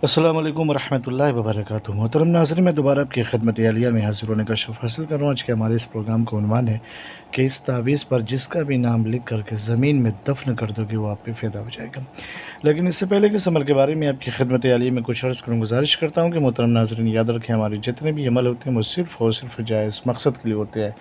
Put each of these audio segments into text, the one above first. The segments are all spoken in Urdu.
السلام علیکم ورحمۃ اللہ وبرکاتہ۔ محترم ناظرین، میں دوبارہ آپ کی خدمت عالیہ میں حاضر ہونے کا شرف حاصل کر رہا ہوں۔ آج کے ہمارے اس پروگرام کا عنوان ہے کہ اس تعویذ پر جس کا بھی نام لکھ کر کے زمین میں دفن کر دو گے وہ آپ پہ فیض ہو جائے گا۔ لیکن اس سے پہلے کہ اس عمل کے بارے میں آپ کی خدمت عالیہ میں کچھ عرض کروں، گزارش کرتا ہوں کہ محترم ناظرین یاد رکھیں، ہمارے جتنے بھی عمل ہوتے ہیں وہ صرف اور صرف جائز مقصد کے لیے ہوتے ہیں،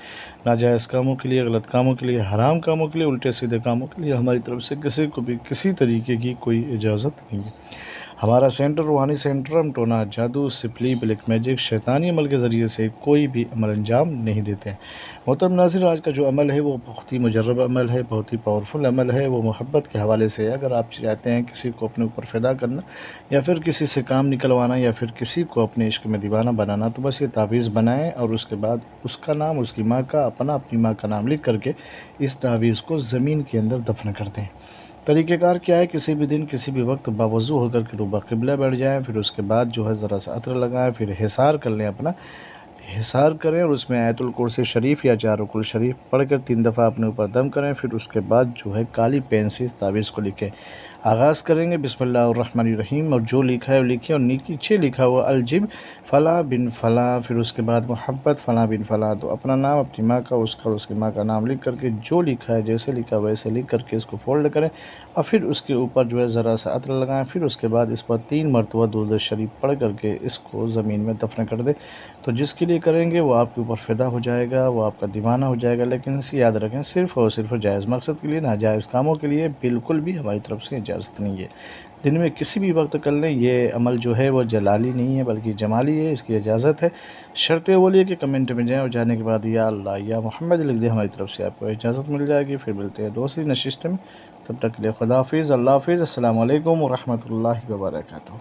ناجائز کاموں کے لیے، غلط کاموں کے لیے، حرام کاموں کے لیے، الٹے سیدھے کاموں کے لیے ہماری طرف سے کسی کو بھی کسی طریقے کی کوئی اجازت نہیں ہے۔ ہمارا سینٹر روحانی سینٹر، ہم ٹونا، جادو، سپلی، بلیک میجک، شیطانی عمل کے ذریعے سے کوئی بھی عمل انجام نہیں دیتے ہیں۔ محترم ناظرین، آج کا جو عمل ہے وہ بہت ہی مجرب عمل ہے، بہت ہی پاورفل عمل ہے، وہ محبت کے حوالے سے ہے۔ اگر آپ چاہتے ہیں کسی کو اپنے اوپر فدا کرنا یا پھر کسی سے کام نکلوانا یا پھر کسی کو اپنے عشق میں دیوانہ بنانا، تو بس یہ تعویذ بنائیں اور اس کے بعد اس کا نام، اس کی ماں کا، اپنی ماں کا نام لکھ کر کے اس تعویذ کو زمین کے اندر دفن کر دیں۔ طریقہ کار کیا ہے؟ کسی بھی دن کسی بھی وقت باوضو ہو کر کے روبہ قبلہ بیٹھ جائیں، پھر اس کے بعد جو ہے ذرا سا عطر لگائیں، پھر حصار کر لیں، اپنا حصار کریں اور اس میں آیت الکرسی شریف یا چار رکن شریف پڑھ کر 3 دفعہ اپنے اوپر دم کریں۔ پھر اس کے بعد جو ہے کالی پین سے اس تعویذ کو لکھیں۔ آغاز کریں گے بسم اللہ الرحمن الرحیم، اور جو لکھا ہے وہ لکھیں، اور نیچے لکھا ہوا الجب فلاں بن فلاں، پھر اس کے بعد محبت فلاں بن فلاں، تو اپنا نام، اپنی ماں کا، اس کا اور اس کی ماں کا نام لکھ کر کے جو لکھا ہے، جیسے لکھا ویسے لکھ کر کے اس کو فولڈ کریں، اور پھر اس کے اوپر جو ہے ذرا سا عطر لگائیں۔ پھر اس کے بعد اس پر 3 مرتبہ درود شریف پڑھ کر کے اس کو زمین میں دفن کر دیں۔ تو جس کے لیے کریں گے وہ آپ کے اوپر فدا ہو جائے گا، وہ آپ کا دیوانہ ہو جائے گا۔ لیکن اسے یاد رکھیں، صرف اور صرف جائز مقصد کے لیے، ناجائز کاموں کے لیے بالکل بھی ہماری طرف سے اجازت نہیں ہے۔ دن میں کسی بھی وقت کر لیں، یہ عمل جو ہے وہ جلالی نہیں ہے بلکہ جمالی ہے، اس کی اجازت ہے۔ شرط اول یہ کہ کمنٹ میں جائیں اور جانے کے بعد یا اللہ یا محمد لکھ دیں، ہماری طرف سے آپ کو اجازت مل جائے گی۔ پھر ملتے ہیں دوسری نشست میں، تب تک کے لیے خدا حافظ، اللہ حافظ، السلام علیکم ورحمۃ اللہ وبرکاتہ۔